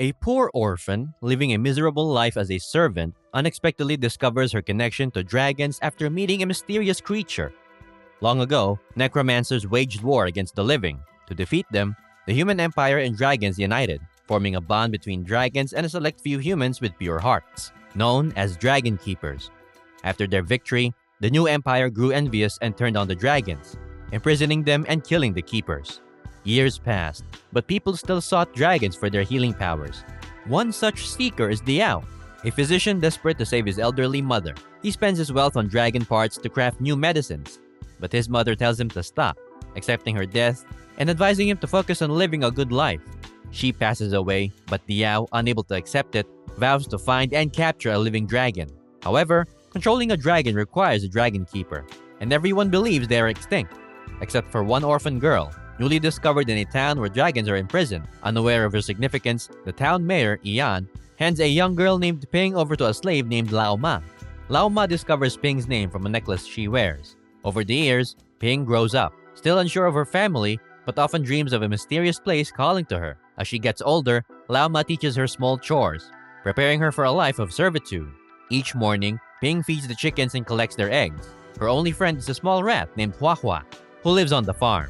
A poor orphan, living a miserable life as a servant, unexpectedly discovers her connection to dragons after meeting a mysterious creature. Long ago, necromancers waged war against the living. To defeat them, the human empire and dragons united, forming a bond between dragons and a select few humans with pure hearts, known as Dragon Keepers. After their victory, the new empire grew envious and turned on the dragons, imprisoning them and killing the keepers. Years passed, but people still sought dragons for their healing powers. One such seeker is Diao, a physician desperate to save his elderly mother. He spends his wealth on dragon parts to craft new medicines, but his mother tells him to stop, accepting her death and advising him to focus on living a good life. She passes away, but Diao, unable to accept it, vows to find and capture a living dragon. However, controlling a dragon requires a dragon keeper, and everyone believes they are extinct, except for one orphan girl, newly discovered in a town where dragons are imprisoned. Unaware of her significance, the town mayor, Ian, hands a young girl named Ping over to a slave named Lao Ma. Lao Ma discovers Ping's name from a necklace she wears. Over the years, Ping grows up, still unsure of her family, but often dreams of a mysterious place calling to her. As she gets older, Lao Ma teaches her small chores, preparing her for a life of servitude. Each morning, Ping feeds the chickens and collects their eggs. Her only friend is a small rat named Hua Hua, who lives on the farm.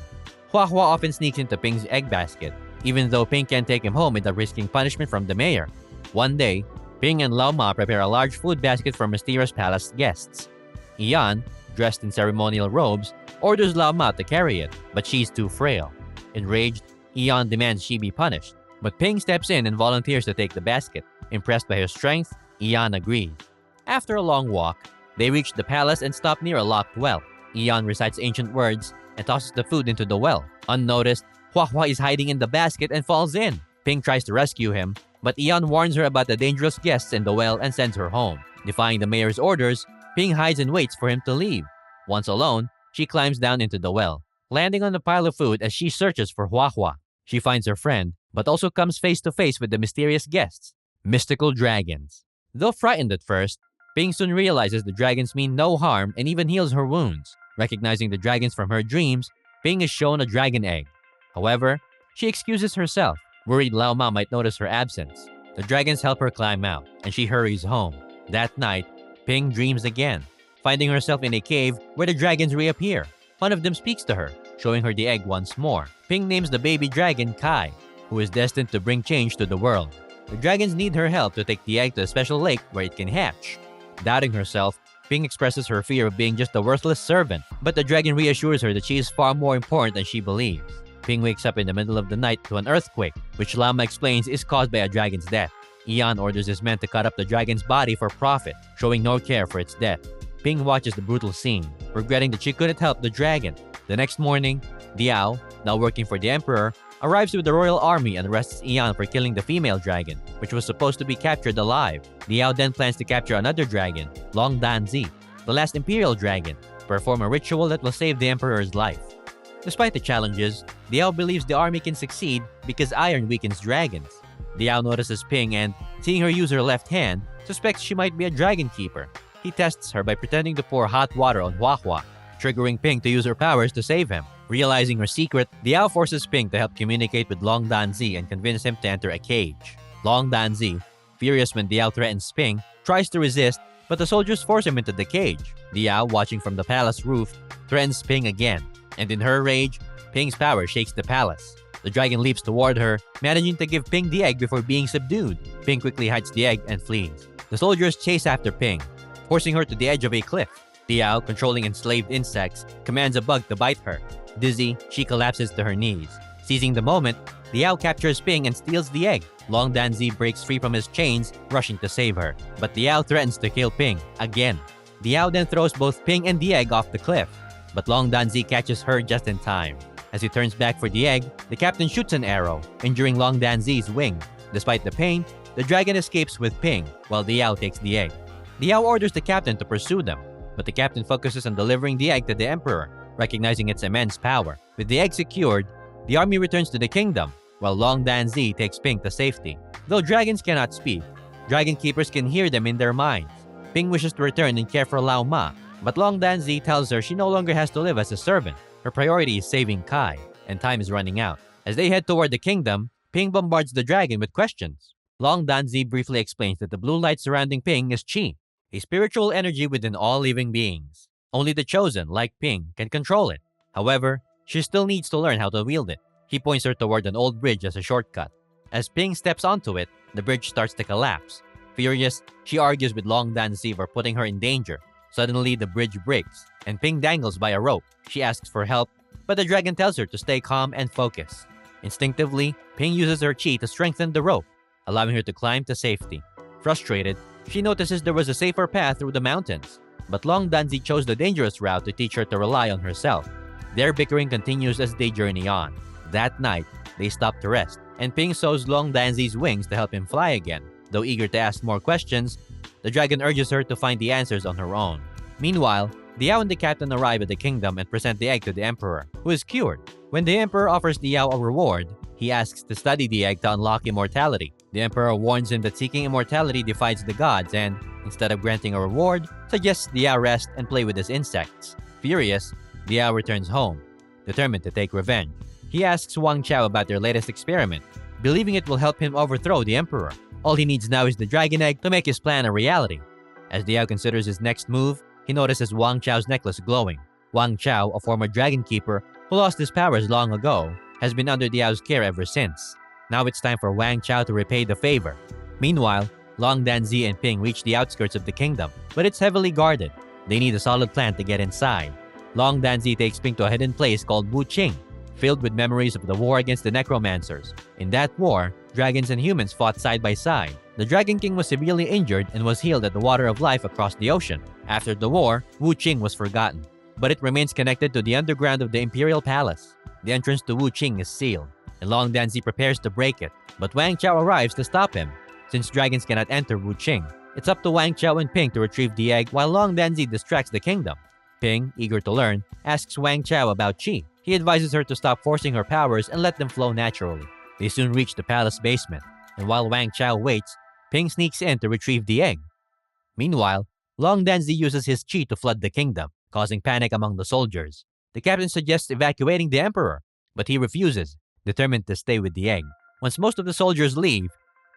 Hua Hua often sneaks into Ping's egg basket, even though Ping can't take him home without risking punishment from the mayor. One day, Ping and Lao Ma prepare a large food basket for mysterious palace guests. Ian, dressed in ceremonial robes, orders Lao Ma to carry it, but she's too frail. Enraged, Ian demands she be punished, but Ping steps in and volunteers to take the basket. Impressed by her strength, Ian agrees. After a long walk, they reach the palace and stop near a locked well. Ian recites ancient words and tosses the food into the well. Unnoticed, Hua Hua is hiding in the basket and falls in. Ping tries to rescue him, but Ian warns her about the dangerous guests in the well and sends her home. Defying the mayor's orders, Ping hides and waits for him to leave. Once alone, she climbs down into the well, landing on a pile of food as she searches for Hua Hua. She finds her friend, but also comes face to face with the mysterious guests, mystical dragons. Though frightened at first, Ping soon realizes the dragons mean no harm and even heals her wounds. Recognizing the dragons from her dreams, Ping is shown a dragon egg. However, she excuses herself, worried Lao Ma might notice her absence. The dragons help her climb out, and she hurries home. That night, Ping dreams again, finding herself in a cave where the dragons reappear. One of them speaks to her, showing her the egg once more. Ping names the baby dragon Kai, who is destined to bring change to the world. The dragons need her help to take the egg to a special lake where it can hatch. Doubting herself, Ping expresses her fear of being just a worthless servant, but the dragon reassures her that she is far more important than she believes. Ping wakes up in the middle of the night to an earthquake, which Lao Ma explains is caused by a dragon's death. Ian orders his men to cut up the dragon's body for profit, showing no care for its death. Ping watches the brutal scene, regretting that she couldn't help the dragon. The next morning, Diao, now working for the emperor, arrives with the royal army and arrests Ian for killing the female dragon, which was supposed to be captured alive. Diao then plans to capture another dragon, Long Danzi, the last imperial dragon, to perform a ritual that will save the emperor's life. Despite the challenges, Diao believes the army can succeed because iron weakens dragons. Diao notices Ping and, seeing her use her left hand, suspects she might be a dragon keeper. He tests her by pretending to pour hot water on Hua Hua, triggering Ping to use her powers to save him. Realizing her secret, Diao forces Ping to help communicate with Long Danzi and convince him to enter a cage. Long Danzi, furious when Diao threatens Ping, tries to resist, but the soldiers force him into the cage. Diao, watching from the palace roof, threatens Ping again, and in her rage, Ping's power shakes the palace. The dragon leaps toward her, managing to give Ping the egg before being subdued. Ping quickly hides the egg and flees. The soldiers chase after Ping, forcing her to the edge of a cliff. Diao, controlling enslaved insects, commands a bug to bite her. Dizzy, she collapses to her knees. Seizing the moment, Diao captures Ping and steals the egg. Long Danzi breaks free from his chains, rushing to save her. But Diao threatens to kill Ping, again. Diao then throws both Ping and the egg off the cliff. But Long Danzi catches her just in time. As he turns back for the egg, the captain shoots an arrow, injuring Long Danzi's wing. Despite the pain, the dragon escapes with Ping, while Diao takes the egg. Diao orders the captain to pursue them, but the captain focuses on delivering the egg to the emperor, recognizing its immense power. With the egg secured, the army returns to the kingdom, while Long Danzi takes Ping to safety. Though dragons cannot speak, dragon keepers can hear them in their minds. Ping wishes to return and care for Lao Ma, but Long Danzi tells her she no longer has to live as a servant. Her priority is saving Kai, and time is running out. As they head toward the kingdom, Ping bombards the dragon with questions. Long Danzi briefly explains that the blue light surrounding Ping is Qi, a spiritual energy within all living beings. Only the chosen, like Ping, can control it. However, she still needs to learn how to wield it. He points her toward an old bridge as a shortcut. As Ping steps onto it, the bridge starts to collapse. Furious, she argues with Long Danzi for putting her in danger. Suddenly, the bridge breaks, and Ping dangles by a rope. She asks for help, but the dragon tells her to stay calm and focus. Instinctively, Ping uses her chi to strengthen the rope, allowing her to climb to safety. Frustrated, she notices there was a safer path through the mountains, but Long Danzi chose the dangerous route to teach her to rely on herself. Their bickering continues as they journey on. That night, they stop to rest, and Ping sews Long Danzi's wings to help him fly again. Though eager to ask more questions, the dragon urges her to find the answers on her own. Meanwhile, Diao and the captain arrive at the kingdom and present the egg to the emperor, who is cured. When the emperor offers Diao a reward, he asks to study the egg to unlock immortality. The emperor warns him that seeking immortality defies the gods and, instead of granting a reward, suggests Diao rest and play with his insects. Furious, Diao returns home, determined to take revenge. He asks Wang Chao about their latest experiment, believing it will help him overthrow the emperor. All he needs now is the dragon egg to make his plan a reality. As Diao considers his next move, he notices Wang Chao's necklace glowing. Wang Chao, a former dragon keeper who lost his powers long ago, has been under Diao's care ever since. Now it's time for Wang Chao to repay the favor. Meanwhile, Long Danzi and Ping reach the outskirts of the kingdom, but it's heavily guarded. They need a solid plan to get inside. Long Danzi takes Ping to a hidden place called Wu Qing, filled with memories of the war against the necromancers. In that war, dragons and humans fought side by side. The Dragon King was severely injured and was healed at the Water of Life across the ocean. After the war, Wu Qing was forgotten, but it remains connected to the underground of the Imperial Palace. The entrance to Wu Qing is sealed, and Long Danzi prepares to break it, but Wang Chao arrives to stop him. Since dragons cannot enter Wu Qing, it's up to Wang Chao and Ping to retrieve the egg while Long Danzi distracts the kingdom. Ping, eager to learn, asks Wang Chao about Qi. He advises her to stop forcing her powers and let them flow naturally. They soon reach the palace basement, and while Wang Chao waits, Ping sneaks in to retrieve the egg. Meanwhile, Long Danzi uses his chi to flood the kingdom, causing panic among the soldiers. The captain suggests evacuating the emperor, but he refuses, determined to stay with the egg. Once most of the soldiers leave,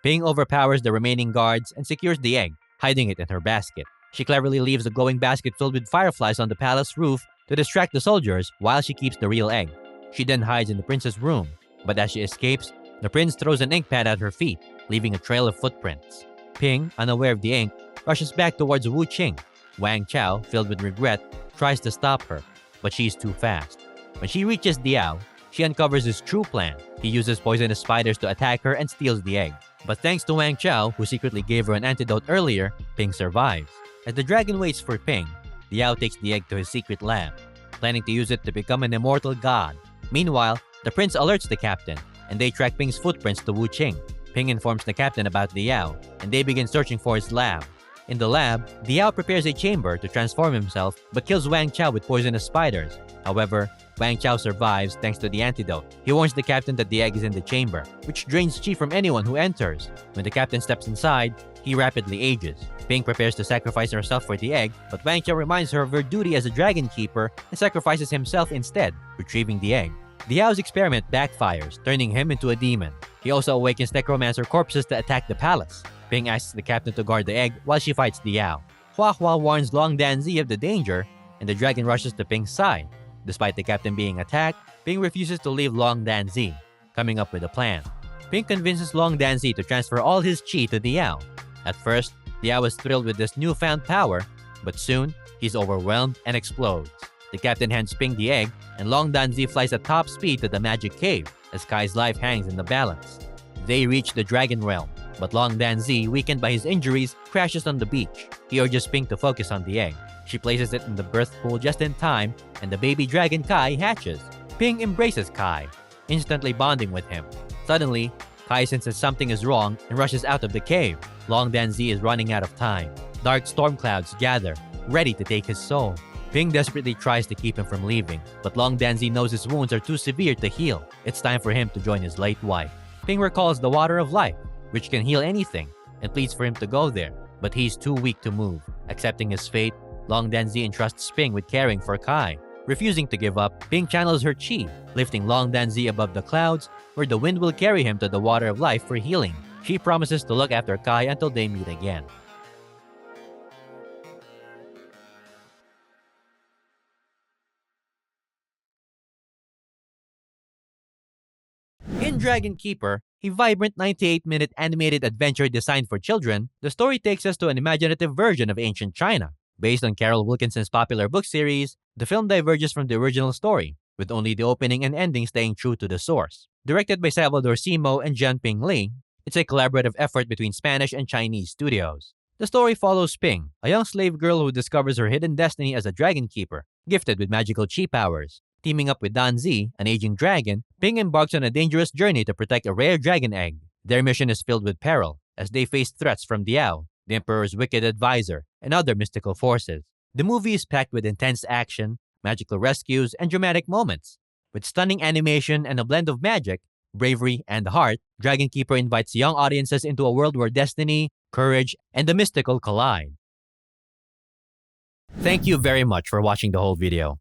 Ping overpowers the remaining guards and secures the egg, hiding it in her basket. She cleverly leaves a glowing basket filled with fireflies on the palace roof to distract the soldiers while she keeps the real egg. She then hides in the prince's room, but as she escapes, the prince throws an ink pad at her feet, leaving a trail of footprints. Ping, unaware of the ink, rushes back towards Wu Qing. Wang Chao, filled with regret, tries to stop her, but she's too fast. When she reaches Diao, she uncovers his true plan. He uses poisonous spiders to attack her and steals the egg. But thanks to Wang Chao, who secretly gave her an antidote earlier, Ping survives. As the dragon waits for Ping, Diao takes the egg to his secret lab, planning to use it to become an immortal god. Meanwhile, the prince alerts the captain, and they track Ping's footprints to Wu Qing. Ping informs the captain about Diao, and they begin searching for his lab. In the lab, Diao prepares a chamber to transform himself but kills Wang Chao with poisonous spiders. However, Wang Chao survives thanks to the antidote. He warns the captain that the egg is in the chamber, which drains chi from anyone who enters. When the captain steps inside, he rapidly ages. Ping prepares to sacrifice herself for the egg, but Wang Chao reminds her of her duty as a dragon keeper and sacrifices himself instead, retrieving the egg. Diao's experiment backfires, turning him into a demon. He also awakens necromancer corpses to attack the palace. Ping asks the captain to guard the egg while she fights Diao. Hua Hua warns Long Danzi of the danger, and the dragon rushes to Ping's side. Despite the captain being attacked, Ping refuses to leave Long Danzi, coming up with a plan. Ping convinces Long Danzi to transfer all his chi to Diao. At first, Diao is thrilled with this newfound power, but soon, he's overwhelmed and explodes. The captain hands Ping the egg, and Long Danzi flies at top speed to the magic cave, as Kai's life hangs in the balance. They reach the dragon realm, but Long Danzi, weakened by his injuries, crashes on the beach. He urges Ping to focus on the egg. She places it in the birth pool just in time, and the baby dragon Kai hatches. Ping embraces Kai, instantly bonding with him. Suddenly, Kai senses something is wrong and rushes out of the cave. Long Danzi is running out of time. Dark storm clouds gather, ready to take his soul. Ping desperately tries to keep him from leaving, but Long Danzi knows his wounds are too severe to heal. It's time for him to join his late wife. Ping recalls the Water of Life, which can heal anything, and pleads for him to go there, but he's too weak to move. Accepting his fate, Long Danzi entrusts Ping with caring for Kai. Refusing to give up, Ping channels her chi, lifting Long Danzi above the clouds, where the wind will carry him to the Water of Life for healing. She promises to look after Kai until they meet again. In Dragon Keeper, a vibrant 98-minute animated adventure designed for children, the story takes us to an imaginative version of ancient China. Based on Carol Wilkinson's popular book series, the film diverges from the original story, with only the opening and ending staying true to the source. Directed by Salvador Simo and Jianping Li, it's a collaborative effort between Spanish and Chinese studios. The story follows Ping, a young slave girl who discovers her hidden destiny as a dragon keeper, gifted with magical chi powers. Teaming up with Dan Zi, an aging dragon, Ping embarks on a dangerous journey to protect a rare dragon egg. Their mission is filled with peril, as they face threats from Diao, the Emperor's wicked advisor, and other mystical forces. The movie is packed with intense action, magical rescues, and dramatic moments. With stunning animation and a blend of magic, bravery, and heart, Dragon Keeper invites young audiences into a world where destiny, courage, and the mystical collide. Thank you very much for watching the whole video.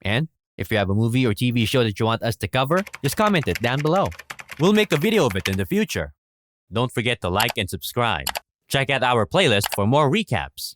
And if you have a movie or TV show that you want us to cover, just comment it down below. We'll make a video of it in the future. Don't forget to like and subscribe. Check out our playlist for more recaps.